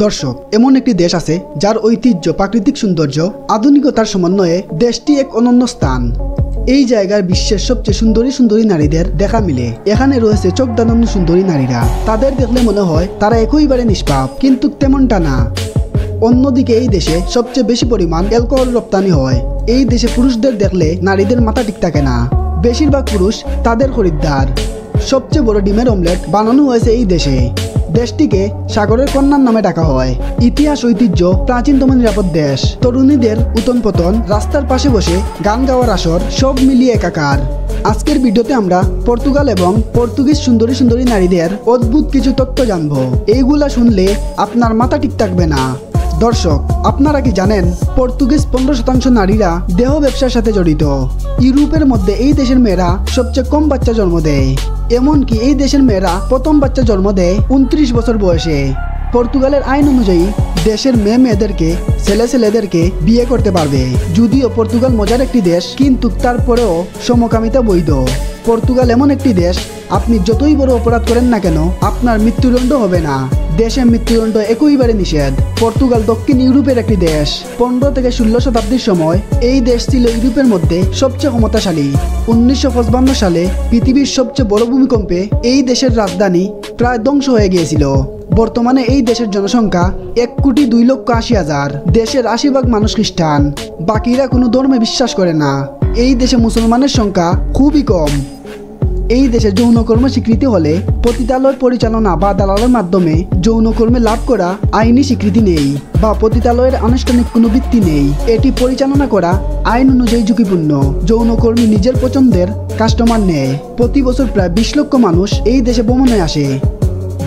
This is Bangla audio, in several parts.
দর্শক, এমন একটি দেশ আছে যার ঐতিহ্য, প্রাকৃতিক সৌন্দর্য, আধুনিকতার সমন্বয়ে দেশটি এক অনন্য স্থান। এই জায়গার বিশ্বের সবচেয়ে সুন্দরী নারীদের দেখা মিলে। এখানে রয়েছে চোখধাঁধানো সুন্দরী নারীরা। তাদের দেখলে মনে হয় তারা একইবারে নিষ্পাপ, কিন্তু তেমনটা না। অন্যদিকে এই দেশে সবচেয়ে বেশি পরিমাণ অ্যালকোহল রপ্তানি হয়। এই দেশে পুরুষদের দেখলে নারীদের মাথা ঠিক থাকে না। বেশিরভাগ পুরুষ তাদের খরিদ্দার। সবচেয়ে বড় ডিমের অমলেট বানানো হয়েছে এই দেশে। দেশটিকে সাগরের কন্যার নামে ডাকা হয়। ইতিহাস, ঐতিহ্য, প্রাচীনতম নিরাপদ দেশ, তরুণীদের উতন পতন, রাস্তার পাশে বসে গান গাওয়ার আসর, সব মিলিয়ে একাকার। আজকের ভিডিওতে আমরা পর্তুগাল এবং পর্তুগিজ সুন্দরী নারীদের অদ্ভুত কিছু তথ্য জানবো। এইগুলা শুনলে আপনার মাথা ঠিক থাকবে না। দর্শক, আপনারা কি জানেন পর্তুগিজ 15% নারীরা দেহ ব্যবসার সাথে জড়িত। ইউরোপের মধ্যে এই দেশের মেয়েরা সবচেয়ে কম বাচ্চা জন্ম দেয়। এমনকি এই দেশের মেয়েরা প্রথম বাচ্চা জন্ম দেয় 29 বছর বয়সে। পর্তুগালের আইন অনুযায়ী দেশের মেয়েদেরকে ছেলেদেরকে বিয়ে করতে পারবে। যদিও পর্তুগাল মজার একটি দেশ, কিন্তু তারপরেও সমকামিতা বৈধ। পর্তুগাল এমন একটি দেশ, আপনি যতই বড় অপরাধ করেন না কেন আপনার মৃত্যুদণ্ড হবে না। দেশে মৃত্যুদণ্ড একইবারে নিষেধ। পর্তুগাল দক্ষিণ ইউরোপের একটি দেশ। 15 থেকে 16 শতাব্দীর সময় এই দেশ ছিল ইউরোপের মধ্যে সবচেয়ে ক্ষমতাশালী। 1955 সালে পৃথিবীর সবচেয়ে বড় ভূমিকম্পে এই দেশের রাজধানী প্রায় ধ্বংস হয়ে গিয়েছিল। বর্তমানে এই দেশের জনসংখ্যা 1,02,80,000। দেশের 80% মানুষ খ্রিস্টান, বাকিরা কোনো ধর্মে বিশ্বাস করে না। এই দেশে মুসলমানের সংখ্যা খুবই কম। এই দেশে যৌনকর্ম স্বীকৃতি হলে পতিতালয় পরিচালনা বা দালালের মাধ্যমে যৌনকর্মে লাভ করা আইনি স্বীকৃতি নেই, বা পতিতালয়ের আনুষ্ঠানিক কোনো ভিত্তি নেই। এটি পরিচালনা করা আইন অনুযায়ী ঝুঁকিপূর্ণ। যৌনকর্মী নিজের পছন্দের কাস্টমার নেয়। প্রতি বছর প্রায় 20 লক্ষ মানুষ এই দেশে ভ্রমণে আসে।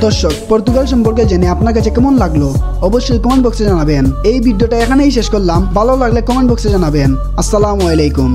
দর্শক, পর্তুগাল সম্পর্কে জেনে আপনার কাছে কেমন লাগলো অবশ্যই কমেন্ট বক্সে জানাবেন। এই ভিডিওটা এখানেই শেষ করলাম। ভালো লাগলে কমেন্ট বক্সে জানাবেন। আসসালামু আলাইকুম।